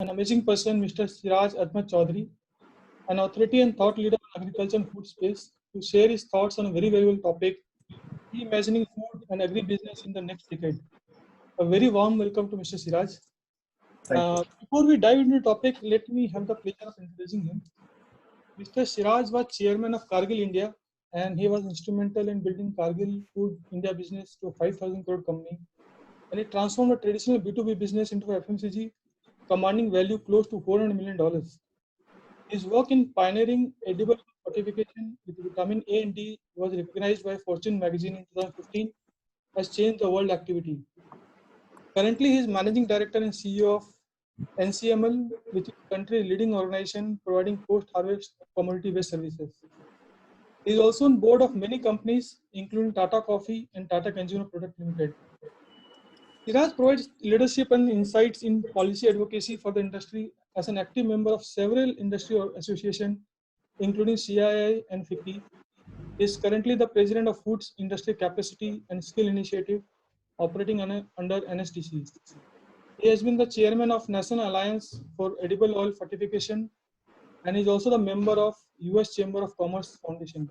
an amazing person, Mr. Siraj Chaudhry, an authority and thought leader in agriculture and food space, to share his thoughts on a very valuable topic, reimagining food and agri-business in the next decade. A very warm welcome to Mr. Siraj. Thank you. Before we dive into the topic, let me have the pleasure of introducing him. Mr. Siraj was chairman of Cargill India, and he was instrumental in building Cargill Food India business to a 5,000 crore company, and he transformed a traditional B2B business into FMCG, commanding value close to $400 million. His work in pioneering edible fortification with vitamin A and D was recognized by Fortune magazine in 2015 as changed the world activity. Currently, he is managing director and CEO of NCML, which is the country's leading organization providing post-harvest commodity-based services. He is also on board of many companies, including Tata Coffee and Tata Consumer Product Limited. Siraj provides leadership and insights in policy advocacy for the industry as an active member of several industry associations, including CII and FICCI. He is currently the president of Foods Industry Capacity and Skill Initiative, operating under NSDC. He has been the chairman of National Alliance for Edible Oil Fortification and is also the member of US Chamber of Commerce Foundation.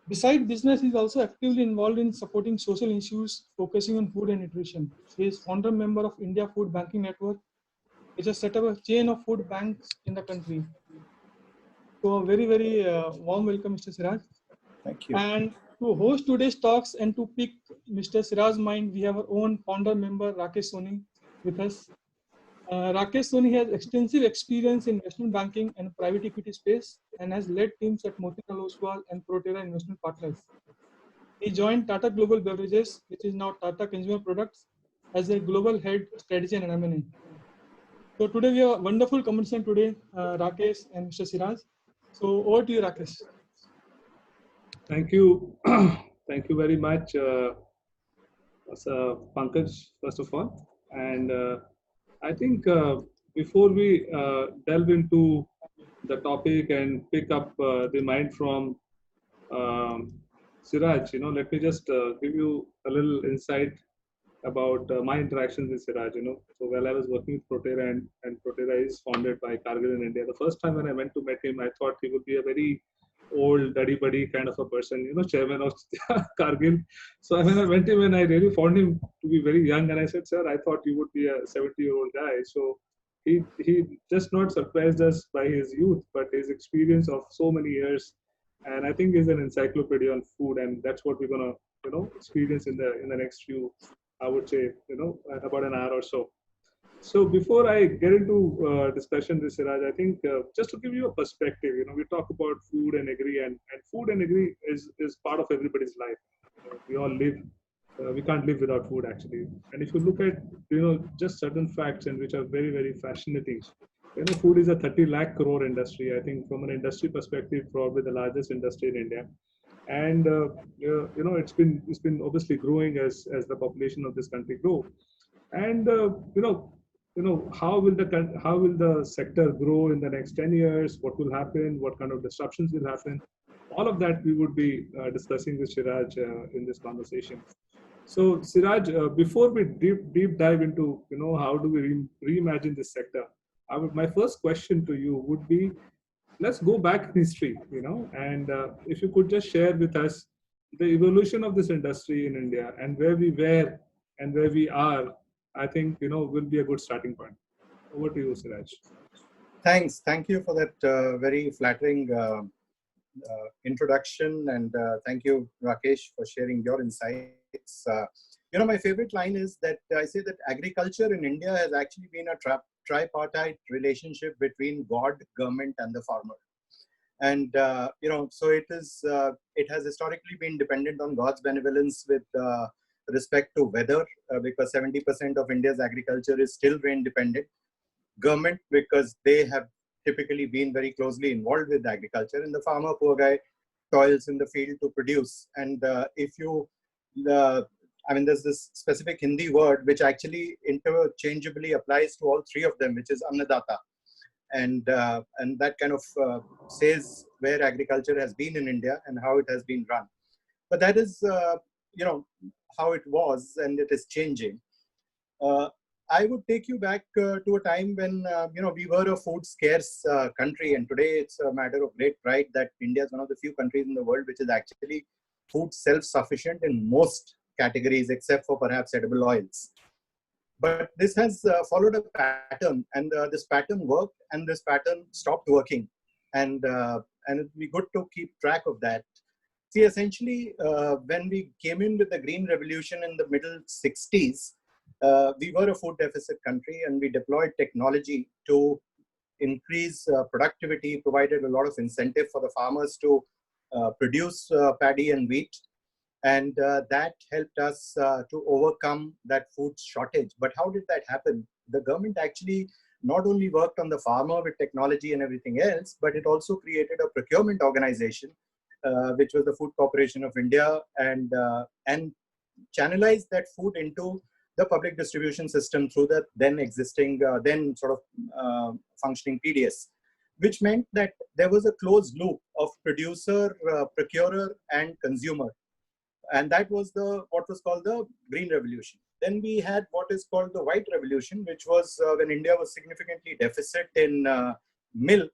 Besides business, he is also actively involved in supporting social issues focusing on food and nutrition. He is founder member of India Food Banking Network, which has set up a chain of food banks in the country. So a very, very warm welcome, Mr. Siraj. Thank you. And to host today's talks and to pick Mr. Siraj's mind, we have our own founder member, Rakesh Sony, with us. Rakesh Sony has extensive experience in investment banking and private equity space and has led teams at Motilal Oswal and Proterra Investment Partners. He joined Tata Global Beverages, which is now Tata Consumer Products, as their global head strategy and M&A. So today we have a wonderful conversation today, Rakesh and Mr. Siraj. So over to you, Rakesh. Thank you. Thank you very much, Pankaj, first of all. And I think before we delve into the topic and pick up the mind from Siraj, let me just give you a little insight about my interactions with Siraj. So while I was working with Proterra, and Proterra is founded by Cargill in India, the first time when I went to meet him, I thought he would be a very old daddy buddy kind of a person, chairman of Cargill. So when I went to him and I really found him to be very young, and I said, sir, I thought you would be a 70-year-old guy. So he just not surprised us by his youth, but his experience of so many years. And I think he's an encyclopedia on food, and that's what we're gonna experience in the next few, I would say, about an hour or so. So before I get into discussion with Siraj, I think just to give you a perspective, we talk about food and agri, and food and agri is part of everybody's life. We all live. We can't live without food, actually. And if you look at just certain facts, and which are very, very fascinating, food is a 30 lakh crore industry. I think from an industry perspective, probably the largest industry in India. And it's been obviously growing as the population of this country grow. And how will the sector grow in the next 10 years? What will happen? What kind of disruptions will happen? All of that we would be discussing with Siraj in this conversation. So Siraj, before we deep dive into how do we reimagine this sector, my first question to you would be, let's go back in history, and if you could just share with us the evolution of this industry in India and where we were and where we are. I think will be a good starting point. Over to you, Siraj. Thanks. Thank you for that very flattering introduction, and thank you, Rakesh, for sharing your insights. My favorite line is that I say that agriculture in India has actually been a tripartite relationship between God, government, and the farmer. And so it has historically been dependent on God's benevolence with respect to weather, because 70% of India's agriculture is still rain dependent. Government, because they have typically been very closely involved with agriculture, and the farmer, poor guy, toils in the field to produce. And there's this specific Hindi word which actually interchangeably applies to all three of them, which is Annadata. And that kind of says where agriculture has been in India and how it has been run. But that is, how it was, and it is changing. I would take you back to a time when we were a food scarce country, and today it's a matter of great pride that India is one of the few countries in the world which is actually food self-sufficient in most categories, except for perhaps edible oils. But this has followed a pattern, and this pattern worked, and this pattern stopped working, and it'd be good to keep track of that. See, essentially, when we came in with the Green Revolution in the middle 60s, we were a food deficit country, and we deployed technology to increase productivity, provided a lot of incentive for the farmers to produce paddy and wheat, and that helped us to overcome that food shortage. But how did that happen? The government actually not only worked on the farmer with technology and everything else, but it also created a procurement organization, which was the Food Corporation of India, and channelized that food into the public distribution system through the then existing, then sort of functioning PDS, which meant that there was a closed loop of producer, procurer, and consumer. And that was what was called the Green Revolution. Then we had what is called the White Revolution, which was when India was significantly deficit in milk.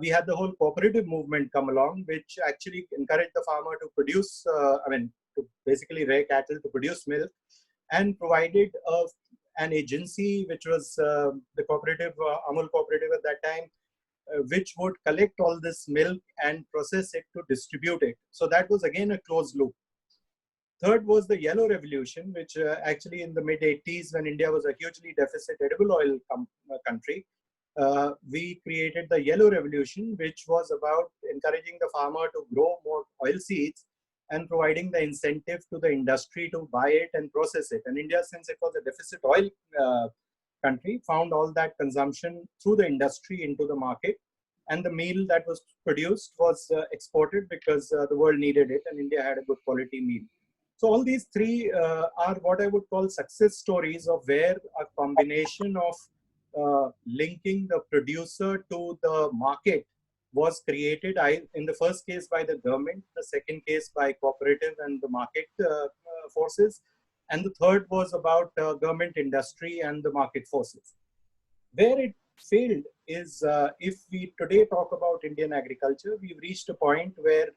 We had the whole cooperative movement come along, which actually encouraged the farmer to produce, to basically rear cattle to produce milk, and provided an agency, which was the cooperative, Amul Cooperative at that time, which would collect all this milk and process it to distribute it. So that was again a closed loop. Third was the Yellow Revolution, which actually in the mid-80s, when India was a hugely deficit edible oil country, we created the Yellow Revolution, which was about encouraging the farmer to grow more oil seeds and providing the incentive to the industry to buy it and process it. And India, since it was a deficit oil country, found all that consumption through the industry into the market. And the meal that was produced was exported because the world needed it, and India had a good quality meal. So all these three are what I would call success stories of where a combination of linking the producer to the market was created, in the first case by the government, the second case by cooperative and the market forces, and the third was about government, industry, and the market forces. Where it failed is if we today talk about Indian agriculture, we've reached a point where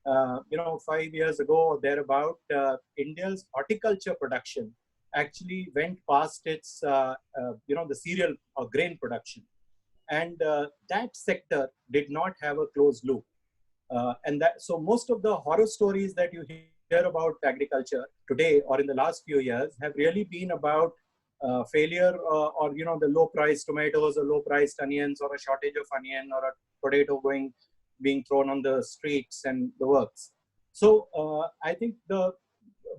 5 years ago or thereabout, India's horticulture production actually went past its, the cereal or grain production. And that sector did not have a closed loop. So most of the horror stories that you hear about agriculture today or in the last few years have really been about failure or the low-priced tomatoes or low-priced onions or a shortage of onion or a potato being thrown on the streets and the works. So I think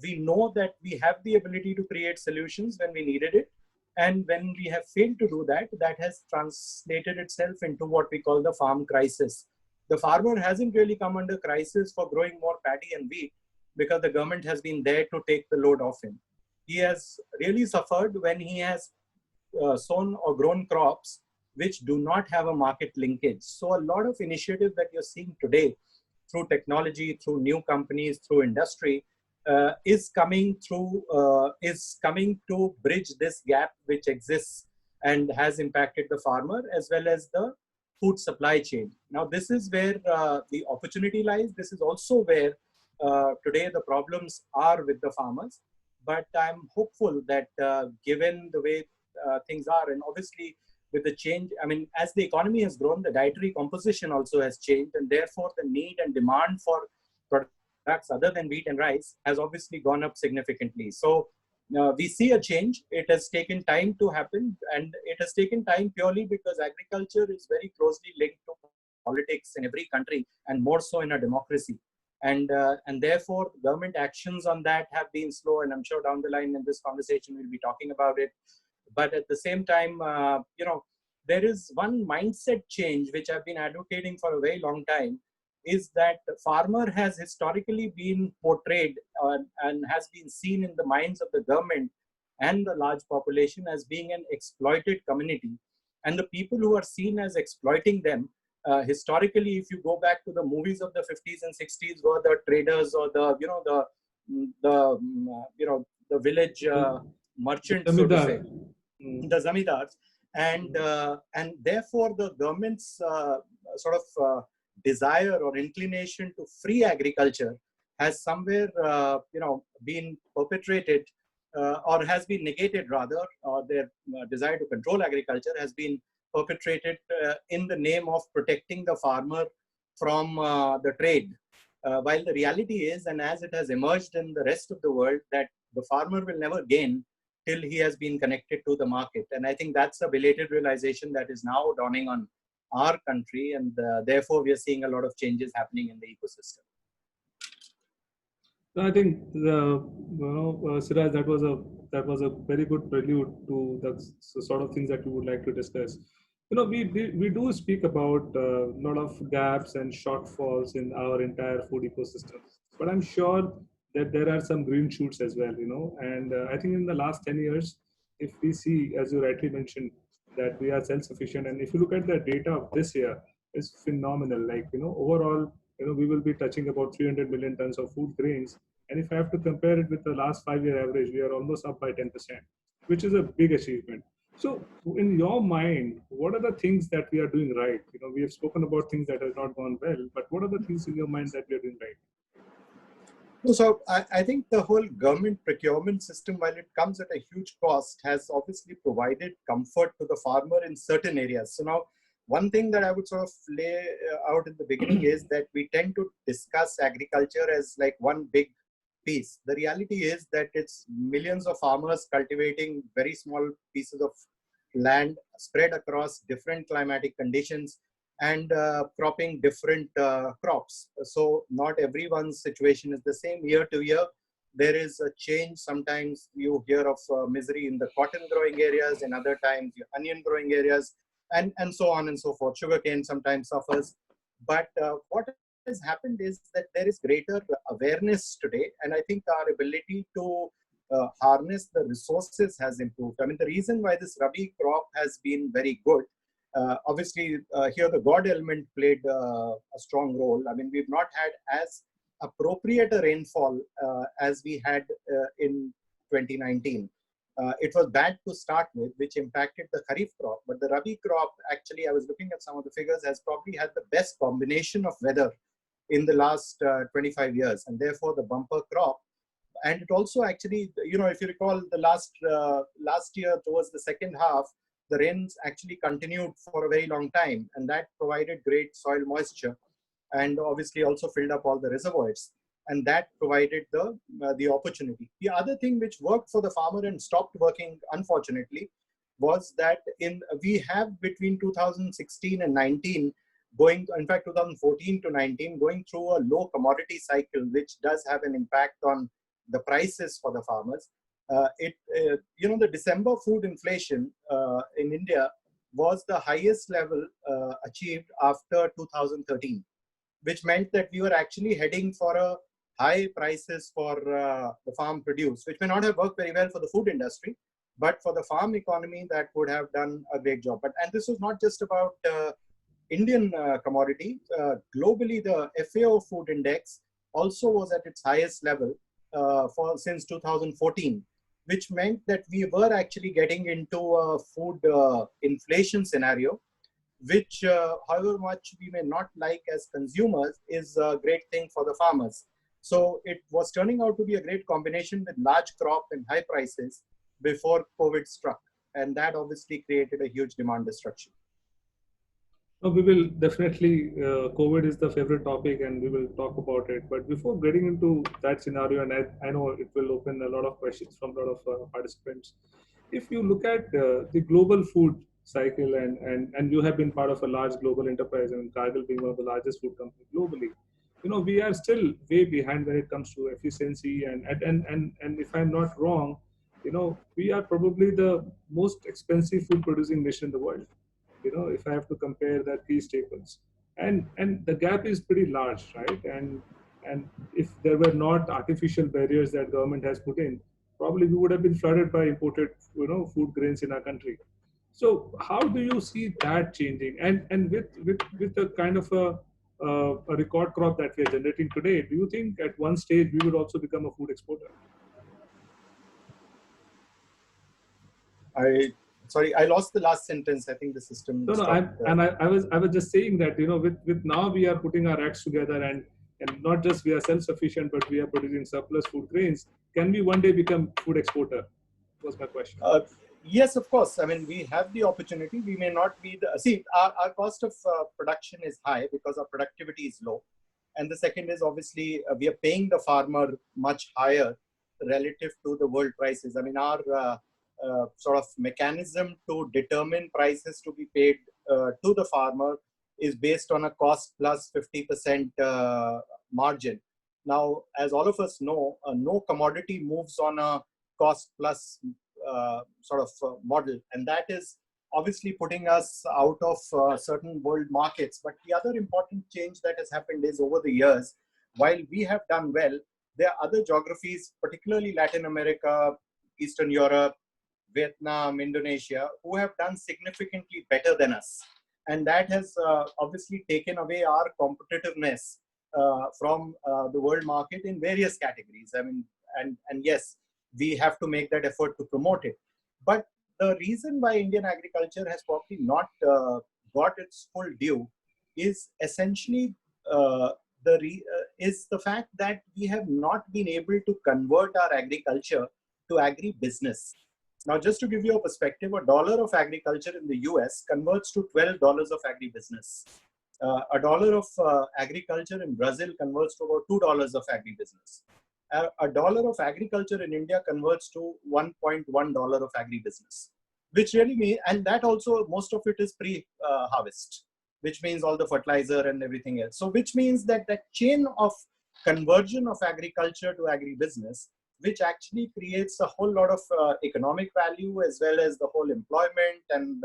we know that we have the ability to create solutions when we needed it. And when we have failed to do that, that has translated itself into what we call the farm crisis. The farmer hasn't really come under crisis for growing more paddy and wheat because the government has been there to take the load off him. He has really suffered when he has sown or grown crops which do not have a market linkage. So a lot of initiatives that you're seeing today through technology, through new companies, through industry, is coming to bridge this gap which exists and has impacted the farmer as well as the food supply chain. Now, this is where the opportunity lies. This is also where today the problems are with the farmers. But I'm hopeful that given the way things are, and obviously with the change, as the economy has grown, the dietary composition also has changed, and therefore the need and demand for products other than wheat and rice has obviously gone up significantly. So we see a change. It has taken time to happen, and it has taken time purely because agriculture is very closely linked to politics in every country, and more so in a democracy. And therefore, government actions on that have been slow, and I'm sure down the line in this conversation we'll be talking about it. But at the same time, there is one mindset change which I've been advocating for a very long time, is that the farmer has historically been portrayed and has been seen in the minds of the government and the large population as being an exploited community. And the people who are seen as exploiting them, historically, if you go back to the movies of the 50s and 60s, were the traders or the village merchants, so to say. the zamindars, and therefore the government's sort of desire or inclination to free agriculture has somewhere been perpetrated or has been negated rather, or their desire to control agriculture has been perpetrated in the name of protecting the farmer from the trade. While the reality is, and as it has emerged in the rest of the world, that the farmer will never gain till he has been connected to the market. And I think that's a belated realization that is now dawning on our country, and therefore we are seeing a lot of changes happening in the ecosystem. I think Siraj, that was a very good prelude to the sort of things that we would like to discuss. We do speak about a lot of gaps and shortfalls in our entire food ecosystem, but I'm sure that there are some green shoots as well. And I think in the last 10 years, if we see, as you rightly mentioned, that we are self-sufficient, and if you look at the data of this year, it's phenomenal. Like overall, we will be touching about 300 million tons of food grains. And if I have to compare it with the last 5-year average, we are almost up by 10%, which is a big achievement. So in your mind, what are the things that we are doing right? We have spoken about things that have not gone well, but what are the things in your mind that we are doing right? So I think the whole government procurement system, while it comes at a huge cost, has obviously provided comfort to the farmer in certain areas. So now, one thing that I would sort of lay out in the beginning is that we tend to discuss agriculture as like one big piece. The reality is that it's millions of farmers cultivating very small pieces of land spread across different climatic conditions and cropping different crops. So not everyone's situation is the same year to year. There is a change. Sometimes you hear of misery in the cotton growing areas, and other times onion growing areas, and so on and so forth. Sugarcane sometimes suffers. But what has happened is that there is greater awareness today, and I think our ability to harness the resources has improved. I mean, the reason why this Rabi crop has been very good, obviously here the God element played a strong role. I mean, we've not had as appropriate a rainfall as we had in 2019. It was bad to start with, which impacted the Kharif crop. But the Rabi crop, actually, I was looking at some of the figures, has probably had the best combination of weather in the last 25 years, and therefore the bumper crop. And it also actually, if you recall, the last year towards the second half, the rains actually continued for a very long time, and that provided great soil moisture, and obviously also filled up all the reservoirs, and that provided the opportunity. The other thing which worked for the farmer and stopped working, unfortunately, was that we have between 2016 and 19 in fact 2014 to 19, going through a low commodity cycle, which does have an impact on the prices for the farmers. The December food inflation in India was the highest level achieved after 2013, which meant that we were actually heading for a high prices for the farm produce, which may not have worked very well for the food industry, but for the farm economy, that would have done a great job. And this was not just about Indian commodity. Globally, the FAO food index also was at its highest level since 2014, which meant that we were actually getting into a food inflation scenario, which however much we may not like as consumers, is a great thing for the farmers. So it was turning out to be a great combination with large crop and high prices before COVID struck. And that obviously created a huge demand destruction. We will definitely, COVID is the favorite topic and we will talk about it. But before getting into that scenario, and I know it will open a lot of questions from a lot of participants. If you look at the global food cycle, and you have been part of a large global enterprise, and Cargill being one of the largest food companies globally, we are still way behind when it comes to efficiency. And if I'm not wrong, we are probably the most expensive food producing nation in the world. If I have to compare the key staples, and the gap is pretty large, right? And if there were not artificial barriers that government has put in, probably we would have been flooded by imported, food grains in our country. So how do you see that changing? And with the kind of a record crop that we are generating today, do you think at one stage we would also become a food exporter? sorry, I lost the last sentence. I think the system No, stopped. I was just saying that, with now we are putting our acts together, and not just we are self-sufficient, but we are producing surplus food grains. Can we one day become food exporter? Was my question. Yes, of course. I mean, we have the opportunity. We may not be the, see, our cost of production is high because our productivity is low. And the second is obviously we are paying the farmer much higher relative to the world prices. I mean, our sort of mechanism to determine prices to be paid to the farmer is based on a cost plus 50% margin. Now, as all of us know, no commodity moves on a cost plus model, and that is obviously putting us out of certain world markets. But the other important change that has happened is over the years, while we have done well, there are other geographies, particularly Latin America, Eastern Europe, Vietnam, Indonesia, who have done significantly better than us. And that has obviously taken away our competitiveness from the world market in various categories. I mean, and yes, we have to make that effort to promote it. But the reason why Indian agriculture has probably not got its full due is essentially is the fact that we have not been able to convert our agriculture to agri-business. Now, just to give you a perspective, $1 of agriculture in the US converts to $12 of agri-business. $1 of agriculture in Brazil converts to about $2 of agri-business. $1 of agriculture in India converts to $1.1 of agri-business, which really means, and that also most of it is pre-harvest, which means all the fertilizer and everything else. So which means that that chain of conversion of agriculture to agri-business, which actually creates a whole lot of economic value as well as the whole employment and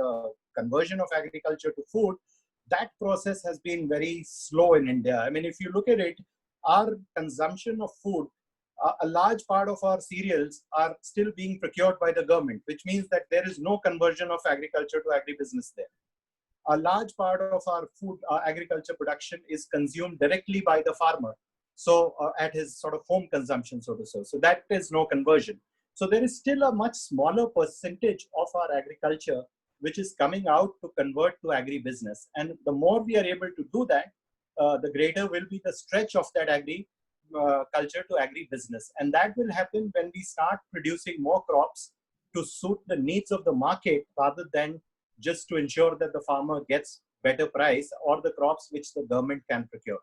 conversion of agriculture to food, that process has been very slow in India. I mean, if you look at it, our consumption of food, a large part of our cereals are still being procured by the government, which means that there is no conversion of agriculture to agri-business there. A large part of our food, agriculture production is consumed directly by the farmer. So at his sort of home consumption, so to say. So that is no conversion. So there is still a much smaller percentage of our agriculture which is coming out to convert to agri-business. And the more we are able to do that, the greater will be the stretch of that agri-culture to agri-business. And that will happen when we start producing more crops to suit the needs of the market rather than just to ensure that the farmer gets better price or the crops which the government can procure.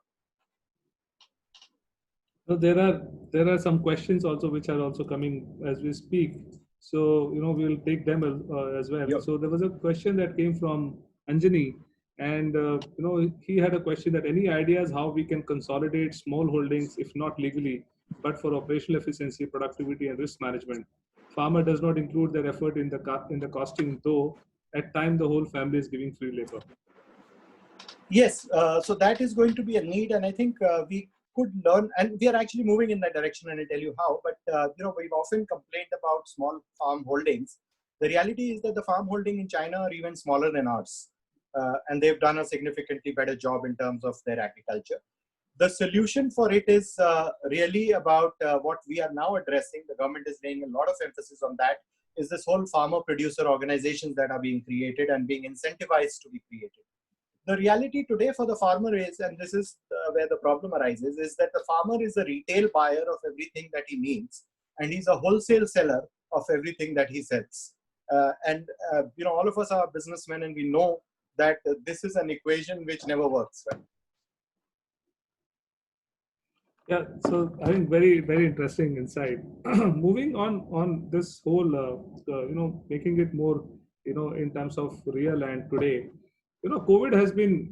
So there are some questions also which are also coming as we speak. So we'll take them as well. Yep. So there was a question that came from Anjani, and he had a question that any ideas how we can consolidate small holdings, if not legally, but for operational efficiency, productivity, and risk management. Farmer does not include their effort in the costing, though at time the whole family is giving free labor. Yes, so that is going to be a need, and I think we could learn, and we are actually moving in that direction, and I'll tell you how. But we've often complained about small farm holdings. The reality is that the farm holding in China are even smaller than ours, and they've done a significantly better job in terms of their agriculture. The solution for it is really about what we are now addressing. The government is laying a lot of emphasis on that, is this whole farmer-producer organizations that are being created and being incentivized to be created. The reality today for the farmer is, and this is where the problem arises, is that the farmer is a retail buyer of everything that he needs, and he's a wholesale seller of everything that he sells. All of us are businessmen, and we know that this is an equation which never works. Right? Yeah, so I think very, very interesting insight. Moving on this whole, making it more, in terms of real and today. COVID has been,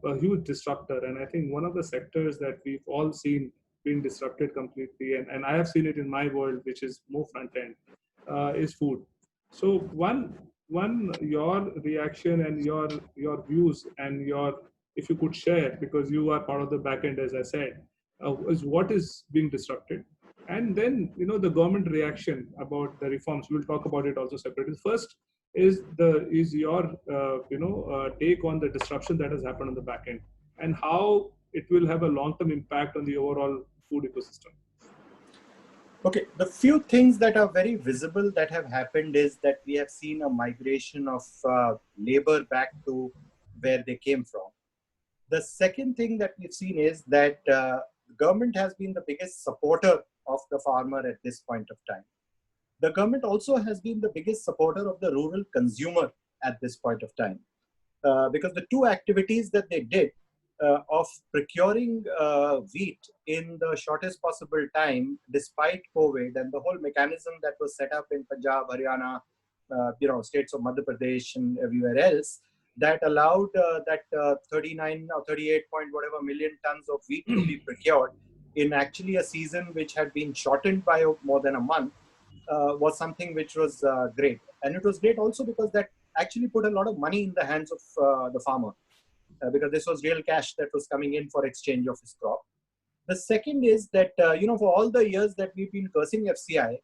a huge disruptor, and I think one of the sectors that we've all seen being disrupted completely, and I have seen it in my world, which is more front end, is food. So one your reaction and your views and if you could share, because you are part of the back end, as I said, is what is being disrupted, and then the government reaction about the reforms. We'll talk about it also separately. First is your take on the disruption that has happened on the back end and how it will have a long-term impact on the overall food ecosystem. Okay, the few things that are very visible that have happened is that we have seen a migration of labor back to where they came from. The second thing that we've seen is that the government has been the biggest supporter of the farmer at this point of time. The government also has been the biggest supporter of the rural consumer at this point of time. Because the two activities that they did of procuring wheat in the shortest possible time, despite COVID, and the whole mechanism that was set up in Punjab, Haryana, states of Madhya Pradesh and everywhere else, that allowed that 39 or 38 point whatever million tons of wheat to be procured in actually a season which had been shortened by more than a month, was something which was great. And it was great also because that actually put a lot of money in the hands of the farmer, because this was real cash that was coming in for exchange of his crop. The second is that, for all the years that we've been cursing FCI,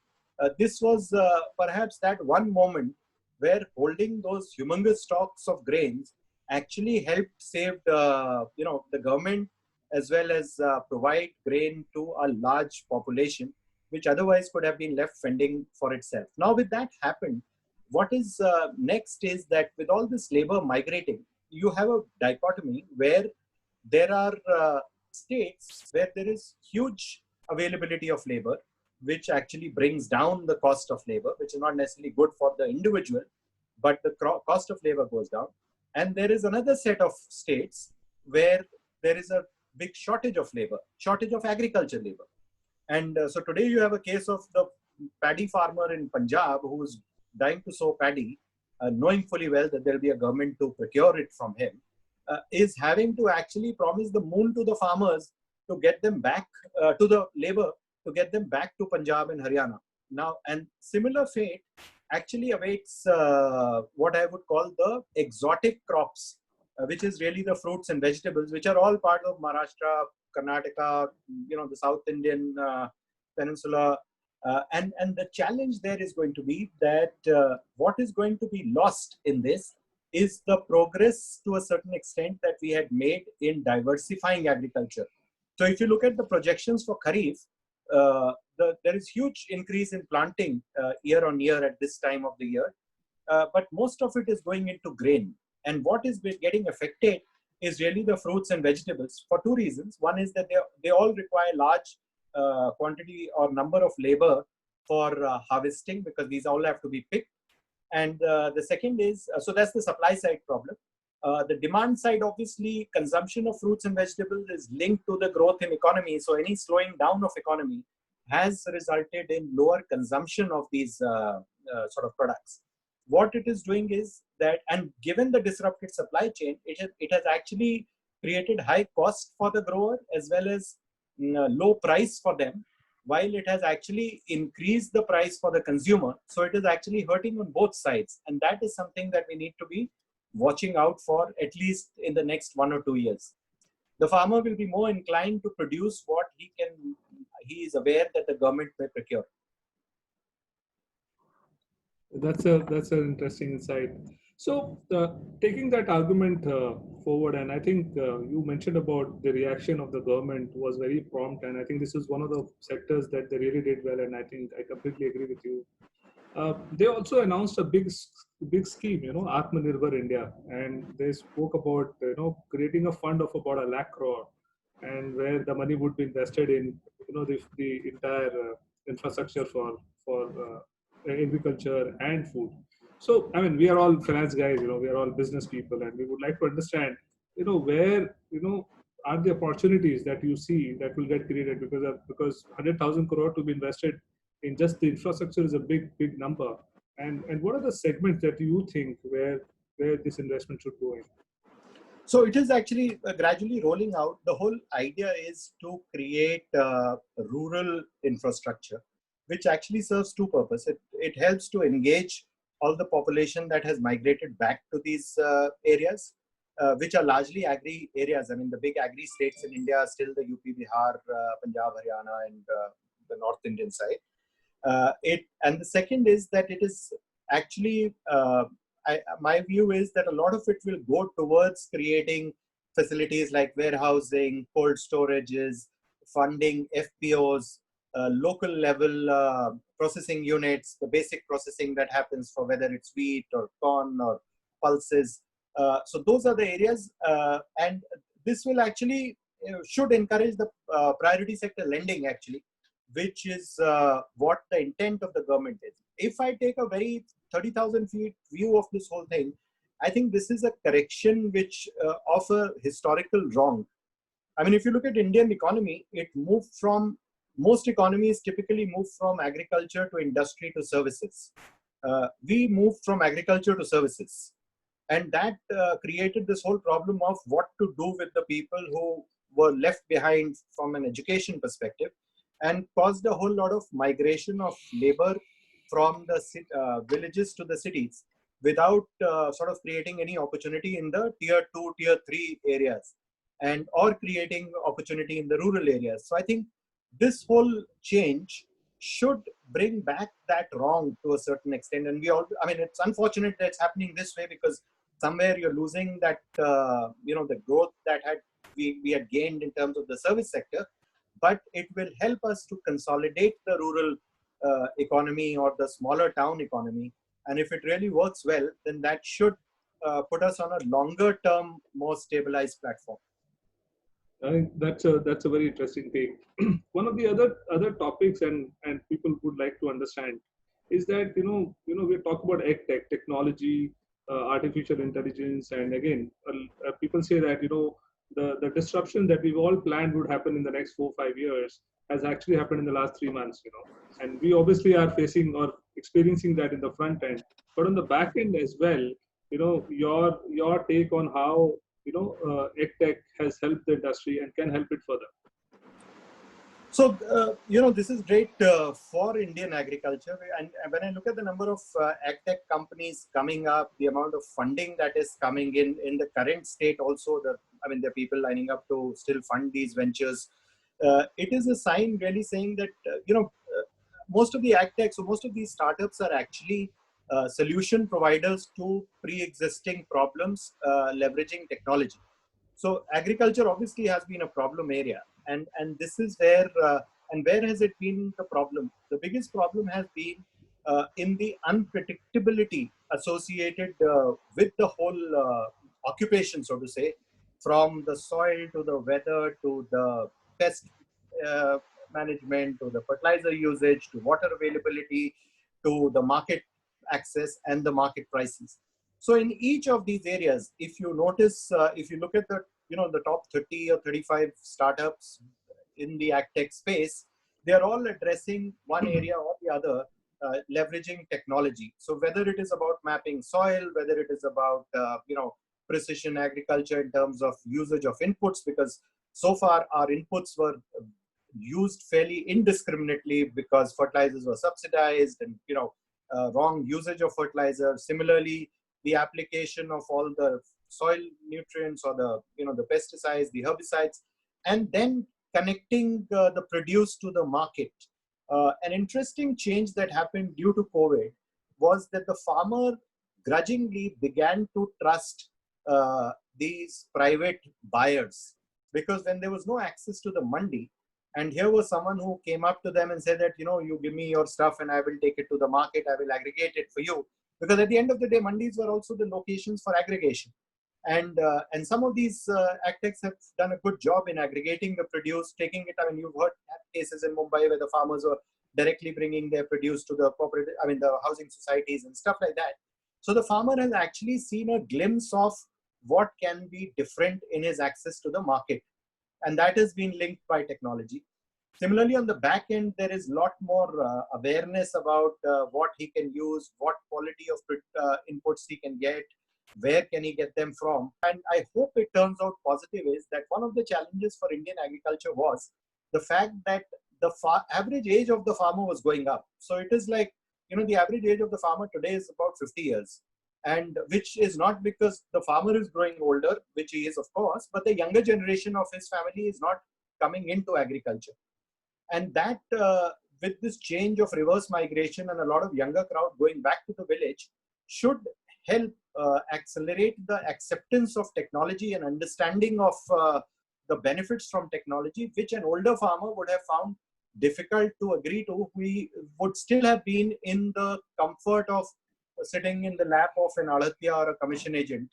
this was perhaps that one moment where holding those humongous stocks of grains actually helped save the government, as well as provide grain to a large population, which otherwise could have been left fending for itself. Now, with that happened, what is next is that with all this labor migrating, you have a dichotomy where there are states where there is huge availability of labor, which actually brings down the cost of labor, which is not necessarily good for the individual, but the cost of labor goes down. And there is another set of states where there is a big shortage of labor, shortage of agriculture labor. And so today you have a case of the paddy farmer in Punjab who is dying to sow paddy, knowing fully well that there will be a government to procure it from him, is having to actually promise the moon to the farmers to get them back to the labor, to get them back to Punjab and Haryana. Now, and similar fate actually awaits what I would call the exotic crops, which is really the fruits and vegetables, which are all part of Maharashtra, Karnataka, the South Indian peninsula. And the challenge there is going to be that what is going to be lost in this is the progress to a certain extent that we had made in diversifying agriculture. So if you look at the projections for Kharif, there is huge increase in planting year on year at this time of the year, but most of it is going into grain. And what is getting affected is really the fruits and vegetables for two reasons. One is that they all require large quantity or number of labor for harvesting, because these all have to be picked. And the second is, so that's the supply side problem. The demand side, obviously, consumption of fruits and vegetables is linked to the growth in economy. So any slowing down of economy has resulted in lower consumption of these sort of products. What it is doing is that, and given the disrupted supply chain, it has actually created high cost for the grower as well as low price for them, while it has actually increased the price for the consumer. So it is actually hurting on both sides. And that is something that we need to be watching out for, at least in the next 1 or 2 years. The farmer will be more inclined to produce what he is aware that the government may procure. That's an interesting insight. So taking that argument forward, and I think you mentioned about the reaction of the government was very prompt, and I think this is one of the sectors that they really did well, and I think I completely agree with you. They also announced a big scheme, Atmanirbhar India, and they spoke about creating a fund of about 1 lakh crore, and where the money would be invested in the entire infrastructure for agriculture and food. So, I mean, we are all finance guys, we are all business people, and we would like to understand, where, are the opportunities that you see that will get created, because 100,000 crore to be invested in just the infrastructure is a big number. And what are the segments that you think where this investment should go in? So it is actually gradually rolling out. The whole idea is to create rural infrastructure, which actually serves two purposes. It helps to engage all the population that has migrated back to these areas, which are largely agri areas. I mean, the big agri states in India are still the UP, Bihar, Punjab, Haryana, and the North Indian side. And the second is that it is actually, my view is that a lot of it will go towards creating facilities like warehousing, cold storages, funding FPOs, local level processing units, the basic processing that happens for whether it's wheat or corn or pulses. So those are the areas, and this will actually should encourage the priority sector lending actually, which is what the intent of the government is. If I take a very 30,000 feet view of this whole thing, I think this is a correction which of a historical wrong. I mean, if you look at Indian economy, it moved from, most economies typically move from agriculture to industry to services. We moved from agriculture to services. And that created this whole problem of what to do with the people who were left behind from an education perspective, and caused a whole lot of migration of labor from the villages to the cities without sort of creating any opportunity in the tier 2, tier 3 areas, and or creating opportunity in the rural areas. So I think this whole change should bring back that wrong to a certain extent. And we all, I mean, it's unfortunate that it's happening this way, because somewhere you're losing that, the growth that we had gained in terms of the service sector, but it will help us to consolidate the rural economy or the smaller town economy. And if it really works well, then that should put us on a longer term, more stabilized platform. I think that's a very interesting thing. One of the other topics and people would like to understand is that we talk about ag tech technology, artificial intelligence, and again people say that the disruption that we've all planned would happen in the next 4-5 years has actually happened in the last 3 months. And we obviously are facing or experiencing that in the front end, but on the back end as well. Your take on how EdTech has helped the industry and can help it further. So, this is great for Indian agriculture. And when I look at the number of agtech companies coming up, the amount of funding that is coming in the current state also, there are people lining up to still fund these ventures. It is a sign really saying that, most of the agtech, so most of these startups are actually solution providers to pre-existing problems, leveraging technology. So agriculture obviously has been a problem area, and this is where and where has it been the problem? The biggest problem has been in the unpredictability associated with the whole occupation, so to say, from the soil to the weather to the pest management to the fertilizer usage to water availability to the market access and the market prices. So in each of these areas, if you notice, if you look at the top 30 or 35 startups in the agtech space, they are all addressing one area or the other, leveraging technology. So whether it is about mapping soil, whether it is about precision agriculture in terms of usage of inputs, because so far our inputs were used fairly indiscriminately because fertilizers were subsidized and wrong usage of fertilizer. Similarly, the application of all the soil nutrients or the pesticides, the herbicides, and then connecting the produce to the market. An interesting change that happened due to COVID was that the farmer grudgingly began to trust these private buyers, because when there was no access to the mandi, and here was someone who came up to them and said that, you give me your stuff and I will take it to the market, I will aggregate it for you. Because at the end of the day, mandis were also the locations for aggregation. And some of these agtechs have done a good job in aggregating the produce, taking it. You've heard cases in Mumbai where the farmers were directly bringing their produce to the corporate, the housing societies and stuff like that. So the farmer has actually seen a glimpse of what can be different in his access to the market. And that has been linked by technology. Similarly, on the back end, there is a lot more awareness about what he can use, what quality of inputs he can get, where can he get them from. And I hope it turns out positive is that one of the challenges for Indian agriculture was the fact that the average age of the farmer was going up. So it is like, the average age of the farmer today is about 50 years. And which is not because the farmer is growing older, which he is, of course, but the younger generation of his family is not coming into agriculture. And that with this change of reverse migration and a lot of younger crowd going back to the village should help accelerate the acceptance of technology and understanding of the benefits from technology, which an older farmer would have found difficult to agree to, we would still have been in the comfort of sitting in the lap of an adatya or a commission agent.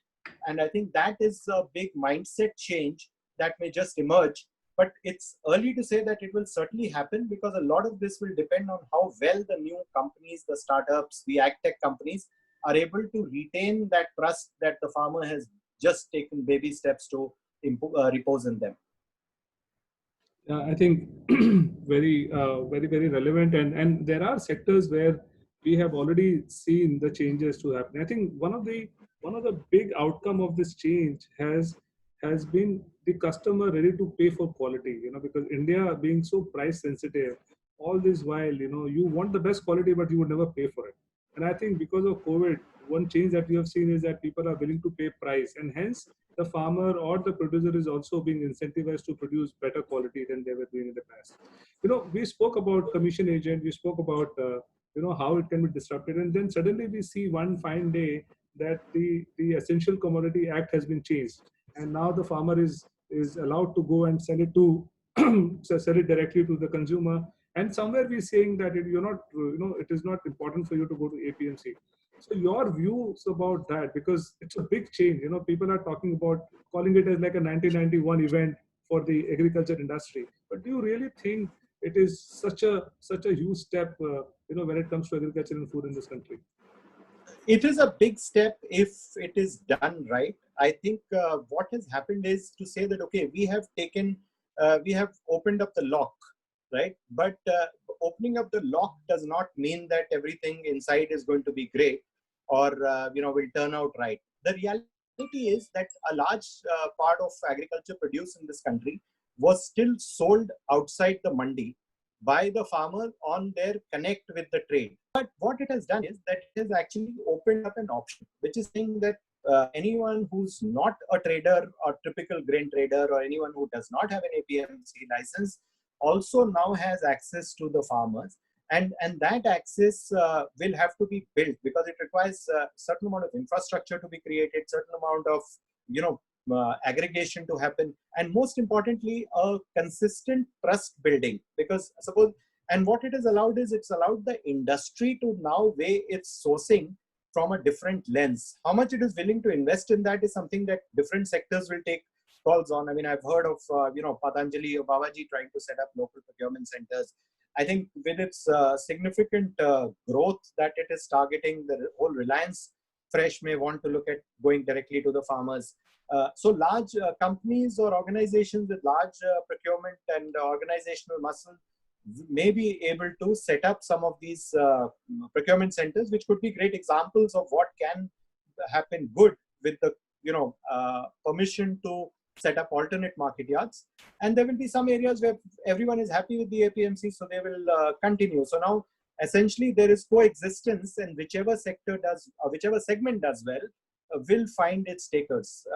And I think that is a big mindset change that may just emerge. But it's early to say that it will certainly happen, because a lot of this will depend on how well the new companies, the startups, the ag tech companies are able to retain that trust that the farmer has just taken baby steps to repose in them. I think very relevant, and there are sectors where we have already seen the changes to happen. I think one of the big outcome of this change has been the customer ready to pay for quality. Because India being so price sensitive, all this while you want the best quality, but you would never pay for it. And I think because of COVID, one change that we have seen is that people are willing to pay price, and hence the farmer or the producer is also being incentivized to produce better quality than they were doing in the past. We spoke about commission agent, we spoke about how it can be disrupted, and then suddenly we see one fine day that the Essential Commodity Act has been changed, and now the farmer is allowed to go and sell it to sell it directly to the consumer. And somewhere we're saying that it is not important for you to go to APMC. So your views about that, because it's a big change. People are talking about calling it as like a 1991 event for the agriculture industry. But do you really think it is such a huge step, when it comes to agriculture and food in this country? It is a big step if it is done right. I think what has happened is to say that, okay, we have opened up the lock, right? But opening up the lock does not mean that everything inside is going to be great or will turn out right. The reality is that a large part of agriculture produce in this country was still sold outside the mandi by the farmer on their connect with the trade. But what it has done is that it has actually opened up an option, which is saying that anyone who's not a trader or typical grain trader, or anyone who does not have an APMC license, also now has access to the farmers. And that access will have to be built, because it requires a certain amount of infrastructure to be created, certain amount of aggregation to happen, and most importantly, a consistent trust building. Because suppose, and what it has allowed is, it's allowed the industry to now weigh its sourcing from a different lens. How much it is willing to invest in that is something that different sectors will take calls on. I mean, I've heard of Patanjali or Babaji trying to set up local procurement centers. I think with its significant growth that it is targeting, the whole Reliance Fresh may want to look at going directly to the farmers. So large companies or organizations with large procurement and organizational muscle may be able to set up some of these procurement centers, which could be great examples of what can happen good with the permission to set up alternate market yards. And there will be some areas where everyone is happy with the APMC, so they will continue. So now essentially there is coexistence, and whichever sector does, or whichever segment does well, will find its takers.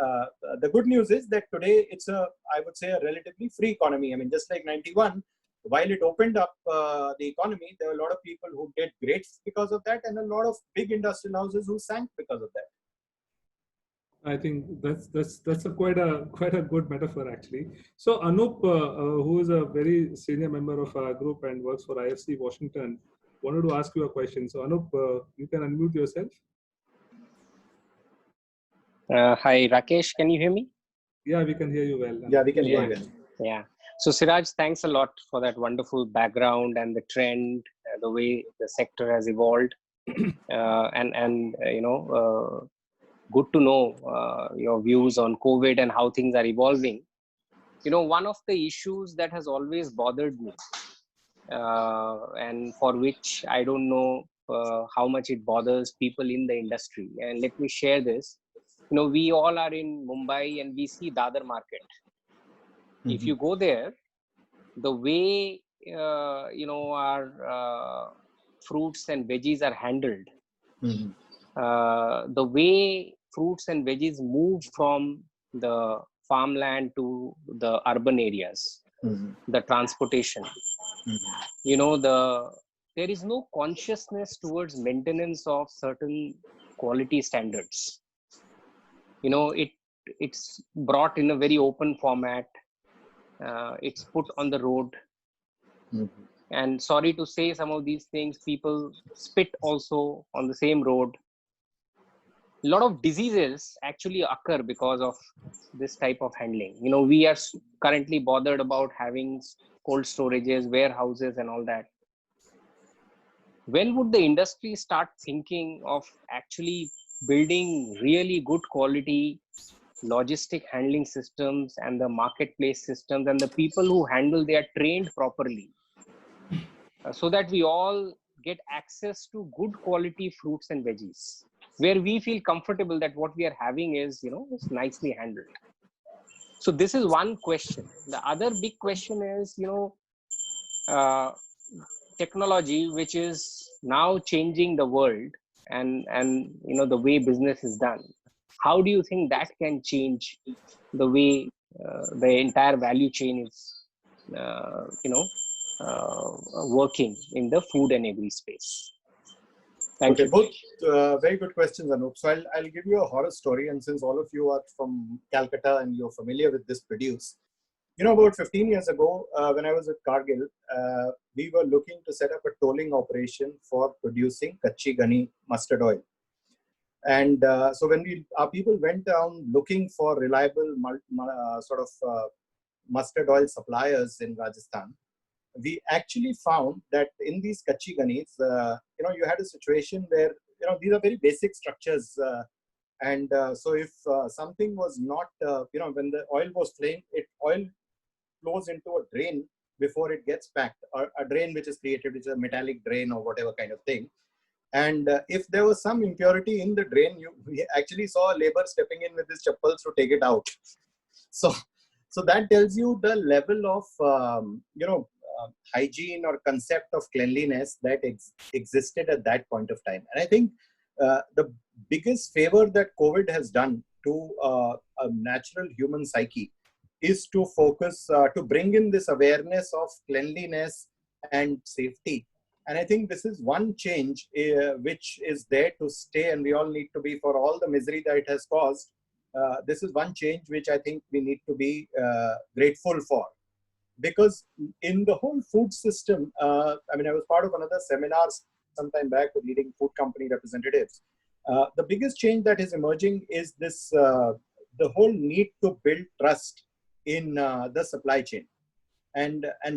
The good news is that today it's I would say, a relatively free economy. I mean, just like 91, while it opened up the economy, there were a lot of people who did great because of that, and a lot of big industrial houses who sank because of that. I think that's quite a good metaphor, actually. So Anup, who is a very senior member of our group and works for IFC Washington, wanted to ask you a question. So Anup, you can unmute yourself. Hi, Rakesh, can you hear me? Yeah, we can hear you well. Yeah, we can hear you well. Yeah. So Siraj, thanks a lot for that wonderful background and the trend, the way the sector has evolved, good to know your views on COVID and how things are evolving. One of the issues that has always bothered me, and for which I don't know how much it bothers people in the industry. And let me share this. We all are in Mumbai and we see Dadar market. Mm-hmm. If you go there, the way our fruits and veggies are handled, mm-hmm. The way fruits and veggies move from the farmland to the urban areas, mm-hmm. the transportation, mm-hmm. There is no consciousness towards maintenance of certain quality standards. It's brought in a very open format. It's put on the road. Mm-hmm. And sorry to say, some of these things, people spit also on the same road. A lot of diseases actually occur because of this type of handling. We are currently bothered about having cold storages, warehouses, and all that. When would the industry start thinking of actually building really good quality logistic handling systems and the marketplace systems, and the people who handle, they are trained properly, so that we all get access to good quality fruits and veggies, where we feel comfortable that what we are having is, is nicely handled. So this is one question. The other big question is, technology, which is now changing the world, and the way business is done. How do you think that can change the way the entire value chain is, working in the food and agri space? Thank you. Both very good questions, Anup. So I'll give you a horror story, and since all of you are from Calcutta and you're familiar with this produce, about 15 years ago, when I was at Kargil, we were looking to set up a tolling operation for producing kachi ghani mustard oil. And so when our people went down looking for reliable mustard oil suppliers in Rajasthan, we actually found that in these kachi ghanis, you had a situation where, these are very basic structures. So if something was not, when the oil was flowing, oil flows into a drain before it gets packed, or a drain which is created, which is a metallic drain or whatever kind of thing. And if there was some impurity in the drain, we actually saw a labor stepping in with his chappals to take it out. So that tells you the level of, hygiene or concept of cleanliness that existed at that point of time. And I think the biggest favor that COVID has done to a natural human psyche is to focus, to bring in this awareness of cleanliness and safety. And I think this is one change which is there to stay, and we all need to be, for all the misery that it has caused, this is one change which I think we need to be grateful for. Because in the whole food system, I was part of another seminar sometime back with leading food company representatives. The biggest change that is emerging is this, the whole need to build trust in the supply chain. And a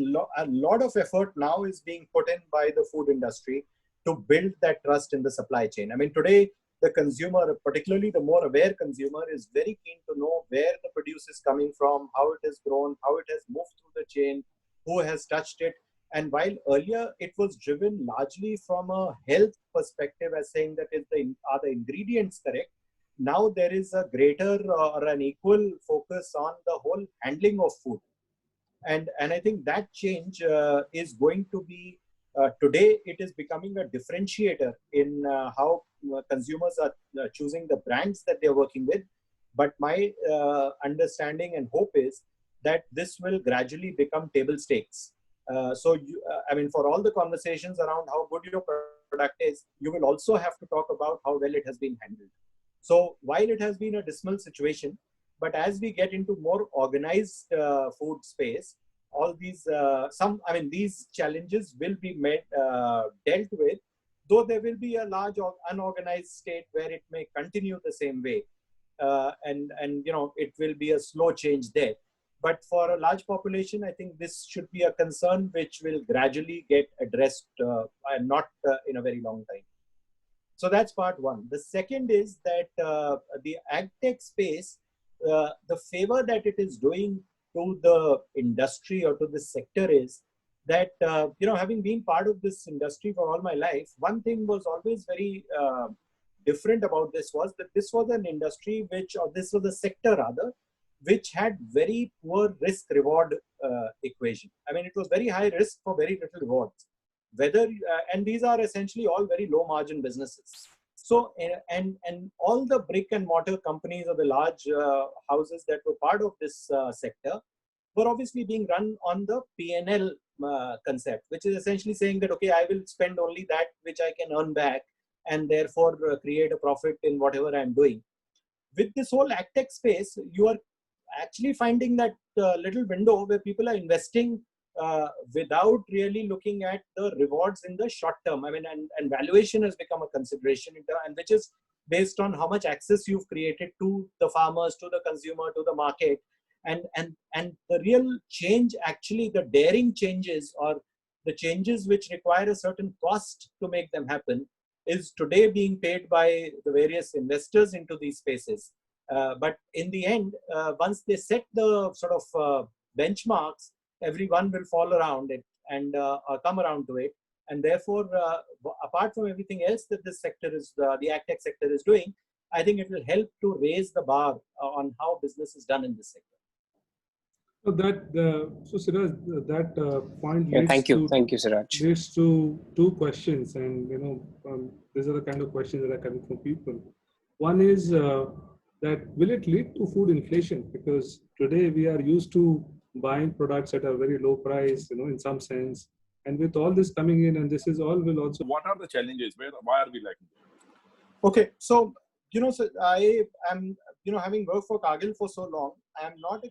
lot of effort now is being put in by the food industry to build that trust in the supply chain. Today, the consumer, particularly the more aware consumer, is very keen to know where the produce is coming from, how it has grown, how it has moved through the chain, who has touched it. And while earlier it was driven largely from a health perspective as saying that are the ingredients correct, now there is a greater or an equal focus on the whole handling of food. And I think that change is going to be, today it is becoming a differentiator in how consumers are choosing the brands that they're working with. But my understanding and hope is that this will gradually become table stakes. For all the conversations around how good your product is, you will also have to talk about how well it has been handled. So while it has been a dismal situation, but as we get into more organized food space, all these, these challenges will be dealt with, though there will be a large unorganized state where it may continue the same way. It will be a slow change there. But for a large population, I think this should be a concern which will gradually get addressed and not in a very long time. So that's part one. The second is that the agtech space, the favor that it is doing to the industry or to this sector is that, having been part of this industry for all my life, one thing was always very different about this was that this was an industry this was a sector rather, which had very poor risk-reward equation. It was very high risk for very little rewards. And these are essentially all very low margin businesses. So, and all the brick and mortar companies or the large houses that were part of this sector were obviously being run on the P&L concept, which is essentially saying that, okay, I will spend only that which I can earn back and therefore create a profit in whatever I'm doing. With this whole agtech space, you are actually finding that little window where people are investing without really looking at the rewards in the short term. I mean, and valuation has become a consideration, and which is based on how much access you've created to the farmers, to the consumer, to the market. And the real change, actually, the daring changes or the changes which require a certain cost to make them happen, is today being paid by the various investors into these spaces. But in the end, once they set the sort of benchmarks, everyone will fall around it and come around to it. And therefore, apart from everything else that this sector is, the AgTech sector is doing, I think it will help to raise the bar on how business is done in this sector. So Siraj, that point Yeah, leads thank you, Siraj. leads to two questions, and these are the kind of questions that are coming from people. One is that will it lead to food inflation? Because today we are used to buying products at a very low price, in some sense, and with all this coming in, and this is all will also. What are the challenges? Why are we lacking? Okay, so so I am having worked for Cargill for so long, I am not a